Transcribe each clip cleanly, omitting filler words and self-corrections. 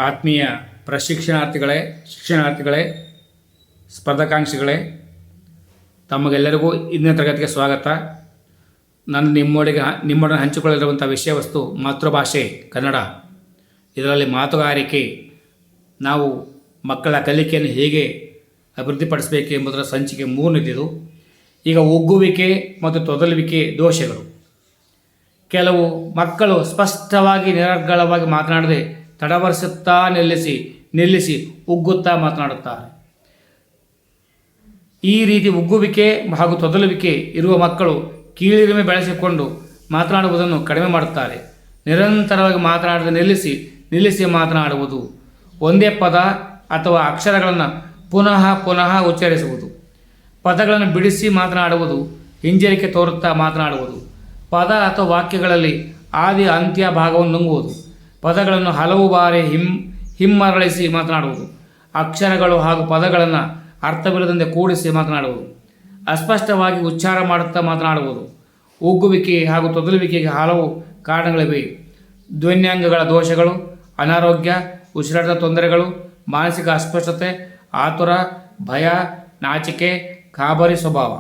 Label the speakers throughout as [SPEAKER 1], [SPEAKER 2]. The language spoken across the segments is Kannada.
[SPEAKER 1] ಆತ್ಮೀಯ ಶಿಕ್ಷಣಾರ್ಥಿಗಳೇ, ಸ್ಪರ್ಧಾಕಾಂಕ್ಷಿಗಳೇ, ತಮಗೆಲ್ಲರಿಗೂ ಇಂದಿನ ತರಗತಿಗೆ ಸ್ವಾಗತ. ನಾನು ನಿಮ್ಮೊಡನೆ ಹಂಚಿಕೊಳ್ಳಿರುವಂಥ ವಿಷಯ ವಸ್ತು ಮಾತೃಭಾಷೆ ಕನ್ನಡ. ಇದರಲ್ಲಿ ಮಾತುಗಾರಿಕೆ, ನಾವು ಮಕ್ಕಳ ಕಲಿಕೆಯನ್ನು ಹೇಗೆ ಅಭಿವೃದ್ಧಿಪಡಿಸಬೇಕು ಎಂಬುದರ ಸಂಚಿಕೆ 3 ಈಗ ಒಗ್ಗುವಿಕೆ ಮತ್ತು ತೊದಲುವಿಕೆ ದೋಷಗಳು. ಕೆಲವು ಮಕ್ಕಳು ಸ್ಪಷ್ಟವಾಗಿ ನಿರರ್ಗಳವಾಗಿ ಮಾತನಾಡದೆ ತಡವರಿಸುತ್ತಾ ನಿಲ್ಲಿಸಿ ಉಗ್ಗುತ್ತಾ ಮಾತನಾಡುತ್ತಾರೆ. ಈ ರೀತಿ ಉಗ್ಗುವಿಕೆ ಹಾಗೂ ತೊದಲುವಿಕೆ ಇರುವ ಮಕ್ಕಳು ಕೀಳಿರಿಮೆ ಬೆಳೆಸಿಕೊಂಡು ಮಾತನಾಡುವುದನ್ನು ಕಡಿಮೆ ಮಾಡುತ್ತಾರೆ. ನಿರಂತರವಾಗಿ ಮಾತನಾಡದೆ ನಿಲ್ಲಿಸಿ ಮಾತನಾಡುವುದು, ಒಂದೇ ಪದ ಅಥವಾ ಅಕ್ಷರಗಳನ್ನು ಪುನಃ ಉಚ್ಚರಿಸುವುದು, ಪದಗಳನ್ನು ಬಿಡಿಸಿ ಮಾತನಾಡುವುದು, ಹಿಂಜರಿಕೆ ತೋರುತ್ತಾ ಮಾತನಾಡುವುದು, ಪದ ಅಥವಾ ವಾಕ್ಯಗಳಲ್ಲಿ ಆದಿ ಅಂತ್ಯ ಭಾಗವನ್ನು ನುಂಗುವುದು, ಪದಗಳನ್ನು ಹಲವು ಬಾರಿ ಹಿಮ್ಮರಳಿಸಿ ಮಾತನಾಡುವುದು, ಅಕ್ಷರಗಳು ಹಾಗೂ ಪದಗಳನ್ನು ಅರ್ಥವಿಲ್ಲದಂತೆ ಕೂಡಿಸಿ ಮಾತನಾಡುವುದು, ಅಸ್ಪಷ್ಟವಾಗಿ ಉಚ್ಚಾರ ಮಾಡುತ್ತಾ ಮಾತನಾಡುವುದು. ಉಗ್ಗುವಿಕೆ ಹಾಗೂ ತೊದಲುವಿಕೆಗೆ ಹಲವು ಕಾರಣಗಳಿವೆ. ಧ್ವನ್ಯಾಂಗಗಳ ದೋಷಗಳು, ಅನಾರೋಗ್ಯ, ಉಸಿರಾಟದ ತೊಂದರೆಗಳು, ಮಾನಸಿಕ ಅಸ್ಪಷ್ಟತೆ, ಆತುರ, ಭಯ, ನಾಚಿಕೆ, ಗಾಬರಿ ಸ್ವಭಾವ.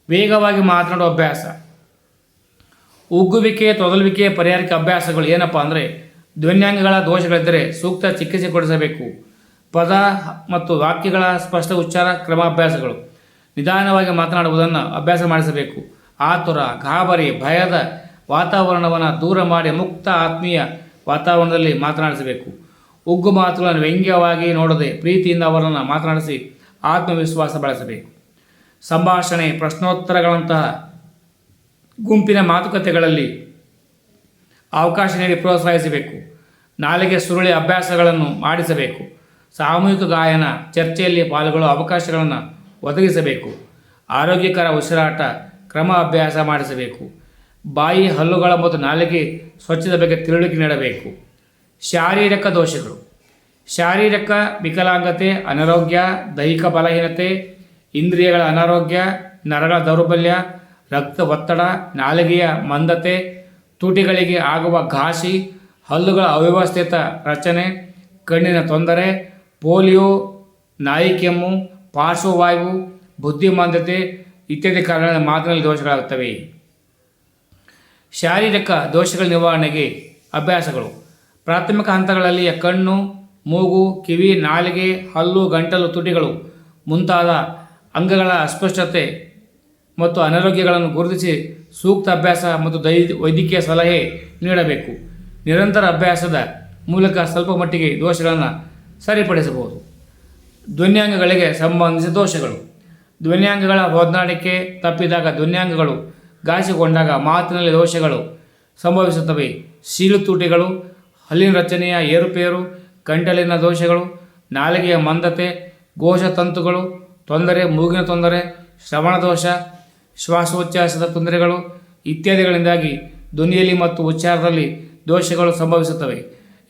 [SPEAKER 1] ವೇಗವಾಗಿ ಮಾತನಾಡುವ ಅಭ್ಯಾಸ. ಉಗ್ಗುವಿಕೆ ತೊದಲುವಿಕೆ ಪರಿಹಾರಕ್ಕೆ ಅಭ್ಯಾಸಗಳು ಏನಪ್ಪ ಅಂದರೆ, ಧ್ವನ್ಯಾಂಗಗಳ ದೋಷಗಳಿದ್ದರೆ ಸೂಕ್ತ ಚಿಕಿತ್ಸೆ ಕೊಡಿಸಬೇಕು. ಪದ ಮತ್ತು ವಾಕ್ಯಗಳ ಸ್ಪಷ್ಟ ಉಚ್ಚಾರ ಕ್ರಮಾಭ್ಯಾಸಗಳು. ನಿಧಾನವಾಗಿ ಮಾತನಾಡುವುದನ್ನು ಅಭ್ಯಾಸ ಮಾಡಿಸಬೇಕು. ಆತುರ, ಗಾಬರಿ, ಭಯದ ವಾತಾವರಣವನ್ನು ದೂರ ಮಾಡಿ ಮುಕ್ತ ಆತ್ಮೀಯ ವಾತಾವರಣದಲ್ಲಿ ಮಾತನಾಡಿಸಬೇಕು. ಉಗ್ಗು ಮಾತುಗಳನ್ನು ವ್ಯಂಗ್ಯವಾಗಿ ನೋಡದೆ ಪ್ರೀತಿಯಿಂದ ಅವರನ್ನು ಮಾತನಾಡಿಸಿ ಆತ್ಮವಿಶ್ವಾಸ ಬೆಳೆಸಬೇಕು. ಸಂಭಾಷಣೆ, ಪ್ರಶ್ನೋತ್ತರಗಳಂತಹ ಗುಂಪಿನ ಮಾತುಕತೆಗಳಲ್ಲಿ ಅವಕಾಶ ನೀಡಿ ಪ್ರೋತ್ಸಾಹಿಸಬೇಕು. ನಾಲಿಗೆ ಸುರುಳಿ ಅಭ್ಯಾಸಗಳನ್ನು ಮಾಡಿಸಬೇಕು. ಸಾಮೂಹಿಕ ಗಾಯನ, ಚರ್ಚೆಯಲ್ಲಿ ಪಾಲ್ಗೊಳ್ಳುವ ಅವಕಾಶಗಳನ್ನು ಒದಗಿಸಬೇಕು. ಆರೋಗ್ಯಕರ ಉಸಿರಾಟ ಕ್ರಮ ಅಭ್ಯಾಸ ಮಾಡಿಸಬೇಕು. ಬಾಯಿ, ಹಲ್ಲುಗಳ ಮತ್ತು ನಾಲಿಗೆ ಸ್ವಚ್ಛದ ಬಗ್ಗೆ ತಿಳುವಳಿಕೆ ನೀಡಬೇಕು. ಶಾರೀರಿಕ ದೋಷಗಳು. ಶಾರೀರಿಕ ವಿಕಲಾಂಗತೆ, ಅನಾರೋಗ್ಯ, ದೈಹಿಕ ಬಲಹೀನತೆ, ಇಂದ್ರಿಯಗಳ ಅನಾರೋಗ್ಯ, ನರಗಳ ದೌರ್ಬಲ್ಯ, ರಕ್ತ ಒತ್ತಡ, ನಾಲಿಗೆಯ ಮಂದತೆ, ತುಟಿಗಳಿಗೆ ಆಗುವ ಘಾಸಿ, ಹಲ್ಲುಗಳ ಅವ್ಯವಸ್ಥಿತ ರಚನೆ, ಕಣ್ಣಿನ ತೊಂದರೆ, ಪೋಲಿಯೋ, ನಾಯಿ ಕೆಮ್ಮು, ಪಾರ್ಶ್ವವಾಯು, ಬುದ್ಧಿಮಾಂದ್ಯತೆ ಇತ್ಯಾದಿ ಕಾರಣಗಳಿಂದ ಮಾತಿನಲ್ಲಿ ದೋಷಗಳಾಗುತ್ತವೆ. ಶಾರೀರಿಕ ದೋಷಗಳ ನಿವಾರಣೆಗೆ ಅಭ್ಯಾಸಗಳು. ಪ್ರಾಥಮಿಕ ಹಂತಗಳಲ್ಲಿಯ ಕಣ್ಣು, ಮೂಗು, ಕಿವಿ, ನಾಲಿಗೆ, ಹಲ್ಲು, ಗಂಟಲು, ತುಟಿಗಳು ಮುಂತಾದ ಅಂಗಗಳ ಅಸ್ಪಷ್ಟತೆ ಮತ್ತು ಅನಾರೋಗ್ಯಗಳನ್ನು ಗುರುತಿಸಿ ಸೂಕ್ತ ಅಭ್ಯಾಸ ಮತ್ತು ವೈದ್ಯಕೀಯ ಸಲಹೆ ನೀಡಬೇಕು. ನಿರಂತರ ಅಭ್ಯಾಸದ ಮೂಲಕ ಸ್ವಲ್ಪ ಮಟ್ಟಿಗೆ ದೋಷಗಳನ್ನು ಸರಿಪಡಿಸಬಹುದು. ಧ್ವನ್ಯಾಂಗಗಳಿಗೆ ಸಂಬಂಧಿಸಿದ ದೋಷಗಳು. ಧ್ವನ್ಯಾಂಗಗಳ ಹೊಂದಾಣಿಕೆ ತಪ್ಪಿದಾಗ, ಧ್ವನ್ಯಾಂಗಗಳು ಘಾಸಿಗೊಂಡಾಗ ಮಾತಿನಲ್ಲಿ ದೋಷಗಳು ಸಂಭವಿಸುತ್ತವೆ. ಸೀಳು ತುಟಿಗಳು, ಹಲ್ಲಿನ ರಚನೆಯ ಏರುಪೇರು, ಗಂಟಲಿನ ದೋಷಗಳು, ನಾಲಿಗೆಯ ಮಂದತೆ, ಘೋಷತಂತುಗಳು ತೊಂದರೆ, ಮೂಗಿನ ತೊಂದರೆ, ಶ್ರವಣ ದೋಷ, ಶ್ವಾಸೋಚ್ಛ್ವಾಸದ ತೊಂದರೆಗಳು ಇತ್ಯಾದಿಗಳಿಂದಾಗಿ ಧ್ವನಿಯಲ್ಲಿ ಮತ್ತು ಉಚ್ಚಾರದಲ್ಲಿ ದೋಷಗಳು ಸಂಭವಿಸುತ್ತವೆ.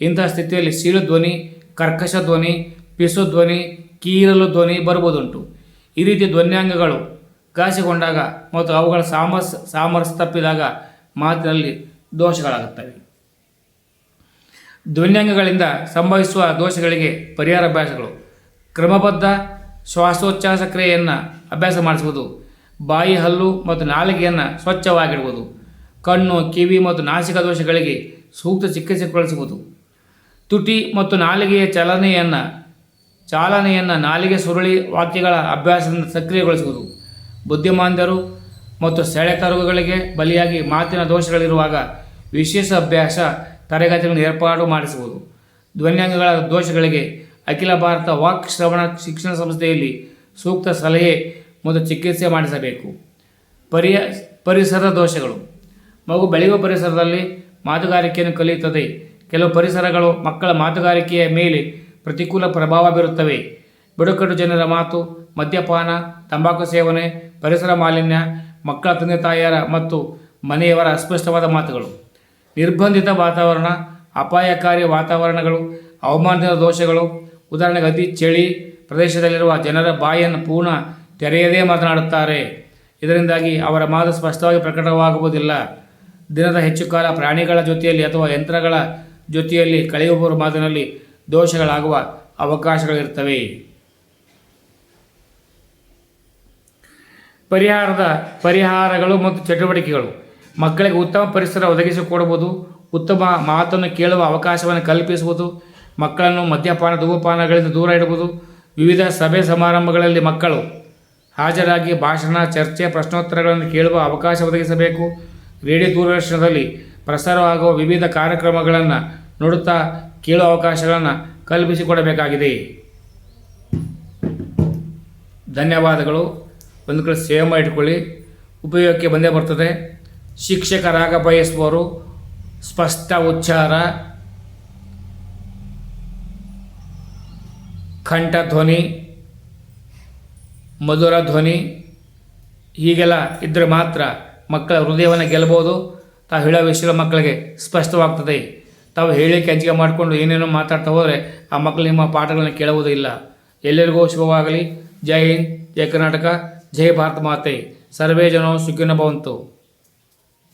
[SPEAKER 1] ಇಂತಹ ಸ್ಥಿತಿಯಲ್ಲಿ ಸೀಳು ಧ್ವನಿ, ಕರ್ಕಶ ಧ್ವನಿ, ಪಿಸು ಧ್ವನಿ, ಕೀರಲು ಧ್ವನಿ ಬರುವುದುಂಟು. ಈ ರೀತಿ ಧ್ವನ್ಯಾಂಗಗಳು ಘಾಸಿಗೊಂಡಾಗ ಮತ್ತು ಅವುಗಳ ಸಾಮರಸ್ಯ ತಪ್ಪಿದಾಗ ಮಾತಿನಲ್ಲಿ ದೋಷಗಳಾಗುತ್ತವೆ. ಧ್ವನ್ಯಾಂಗಗಳಿಂದ ಸಂಭವಿಸುವ ದೋಷಗಳಿಗೆ ಪರಿಹಾರ ಅಭ್ಯಾಸಗಳು. ಕ್ರಮಬದ್ಧ ಶ್ವಾಸೋಚ್ಛ್ವಾಸ ಕ್ರಿಯೆಯನ್ನು ಅಭ್ಯಾಸ ಮಾಡಿಸುವುದು. ಬಾಯಿ, ಹಲ್ಲು ಮತ್ತು ನಾಲಿಗೆಯನ್ನು ಸ್ವಚ್ಛವಾಗಿಡುವುದು. ಕಣ್ಣು, ಕಿವಿ ಮತ್ತು ನಾಸಿಕ ದೋಷಗಳಿಗೆ ಸೂಕ್ತ ಚಿಕಿತ್ಸೆ ಕೊಡಿಸುವುದು. ತುಟಿ ಮತ್ತು ನಾಲಿಗೆಯ ಚಾಲನೆಯನ್ನು ನಾಲಿಗೆ ಸುರುಳಿ ವಾಕ್ಯಗಳ ಅಭ್ಯಾಸದಿಂದ ಸಕ್ರಿಯಗೊಳಿಸುವುದು. ಬುದ್ಧಿಮಾಂದ್ಯರು ಮತ್ತು ಸೆಳೆತರುಗಳಿಗೆ ಬಲಿಯಾಗಿ ಮಾತಿನ ದೋಷಗಳಿರುವಾಗ ವಿಶೇಷ ಅಭ್ಯಾಸ ತರಗತಿಗಳನ್ನು ಏರ್ಪಾಡು ಮಾಡಿಸುವುದು. ಧ್ವನ್ಯಾಂಗಗಳ ದೋಷಗಳಿಗೆ ಅಖಿಲ ಭಾರತ ವಾಕ್ ಶ್ರವಣ ಶಿಕ್ಷಣ ಸಂಸ್ಥೆಯಲ್ಲಿ ಸೂಕ್ತ ಸಲಹೆ ಮತ್ತು ಚಿಕಿತ್ಸೆ ಮಾಡಿಸಬೇಕು. ಪರಿಸರ ದೋಷಗಳು. ಮಗು ಬೆಳೆಯುವ ಪರಿಸರದಲ್ಲಿ ಮಾತುಗಾರಿಕೆಯನ್ನು ಕಲಿಯುತ್ತದೆ. ಕೆಲವು ಪರಿಸರಗಳು ಮಕ್ಕಳ ಮಾತುಗಾರಿಕೆಯ ಮೇಲೆ ಪ್ರತಿಕೂಲ ಪ್ರಭಾವ ಬೀರುತ್ತವೆ. ಬುಡಕಟ್ಟು ಜನರ ಮಾತು, ಮದ್ಯಪಾನ, ತಂಬಾಕು ಸೇವನೆ, ಪರಿಸರ ಮಾಲಿನ್ಯ, ಮಕ್ಕಳ ತಂದೆ ತಾಯಿಯರ ಮತ್ತು ಮನೆಯವರ ಅಸ್ಪಷ್ಟವಾದ ಮಾತುಗಳು. ನಿರ್ಬಂಧಿತ ವಾತಾವರಣ, ಅಪಾಯಕಾರಿ ವಾತಾವರಣಗಳು, ಹವಾಮಾನದ ದೋಷಗಳು. ಉದಾಹರಣೆಗೆ ಅತಿ ಚಳಿ ಪ್ರದೇಶದಲ್ಲಿರುವ ಜನರ ಬಾಯಿಯನ್ನು ಪೂರ್ಣ ತೆರೆಯದೇ ಮಾತನಾಡುತ್ತಾರೆ. ಇದರಿಂದಾಗಿ ಅವರ ಮಾತು ಸ್ಪಷ್ಟವಾಗಿ ಪ್ರಕಟವಾಗುವುದಿಲ್ಲ. ದಿನದ ಹೆಚ್ಚು ಕಾಲ ಪ್ರಾಣಿಗಳ ಜೊತೆಯಲ್ಲಿ ಅಥವಾ ಯಂತ್ರಗಳ ಜೊತೆಯಲ್ಲಿ ಕಳೆಯುವವರ ಮಾತಿನಲ್ಲಿ ದೋಷಗಳಾಗುವ ಅವಕಾಶಗಳಿರ್ತವೆ. ಪರಿಹಾರಗಳು ಮತ್ತು ಚಟುವಟಿಕೆಗಳು. ಮಕ್ಕಳಿಗೆ ಉತ್ತಮ ಪರಿಸರ ಒದಗಿಸಿಕೊಡುವುದು, ಉತ್ತಮ ಮಾತನ್ನು ಕೇಳುವ ಅವಕಾಶವನ್ನು ಕಲ್ಪಿಸುವುದು, ಮಕ್ಕಳನ್ನು ಮದ್ಯಪಾನ ಧೂಮಪಾನಗಳಿಂದ ದೂರ ಇಡುವುದು, ವಿವಿಧ ಸಭೆ ಸಮಾರಂಭಗಳಲ್ಲಿ ಮಕ್ಕಳು ಹಾಜರಾಗಿ ಭಾಷಣ, ಚರ್ಚೆ, ಪ್ರಶ್ನೋತ್ತರಗಳನ್ನು ಕೇಳುವ ಅವಕಾಶ ಒದಗಿಸಬೇಕು. ರೇಡಿಯೋ ದೂರದರ್ಶನದಲ್ಲಿ ಪ್ರಸಾರವಾಗುವ ವಿವಿಧ ಕಾರ್ಯಕ್ರಮಗಳನ್ನು ನೋಡುತ್ತಾ ಕೇಳುವ ಅವಕಾಶಗಳನ್ನು ಕಲ್ಪಿಸಿಕೊಡಬೇಕಾಗಿದೆ. ಧನ್ಯವಾದಗಳು. ಒಂದು ಕಡೆ ಸೇವ್ ಮಾಡಿಟ್ಕೊಳ್ಳಿ, ಉಪಯೋಗಕ್ಕೆ ಬಂದೇ ಬರ್ತದೆ. ಶಿಕ್ಷಕರಾಗ ಬಯಸುವವರು ಸ್ಪಷ್ಟ ಉಚ್ಚಾರ, ಕಂಠಧ್ವನಿ, ಮಧುರ ಧ್ವನಿ ಹೀಗೆಲ್ಲ ಇದ್ದರೆ ಮಾತ್ರ ಮಕ್ಕಳ ಹೃದಯವನ್ನು ಗೆಲ್ಲಬಹುದು. ತಾವು ಹೇಳೋ ವಿಷಯಗಳು ಮಕ್ಕಳಿಗೆ ಸ್ಪಷ್ಟವಾಗ್ತದೆ. ತಾವು ಹೇಳಿಕೆ ಅಂಜಿಕೆ ಮಾಡಿಕೊಂಡು ಏನೇನೋ ಮಾತಾಡ್ತಾ ಹೋದರೆ ಆ ಮಕ್ಕಳು ನಿಮ್ಮ ಪಾಠಗಳನ್ನು ಕೇಳುವುದೂ ಇಲ್ಲ. ಎಲ್ಲರಿಗೂ ಶುಭವಾಗಲಿ. ಜೈ ಹಿಂದ್, ಜೈ ಕರ್ನಾಟಕ, ಜೈ ಭಾರತ ಮಾತೆ. ಸರ್ವೇ ಜನೋ ಸುಖಿನೋ ಭವಂತು.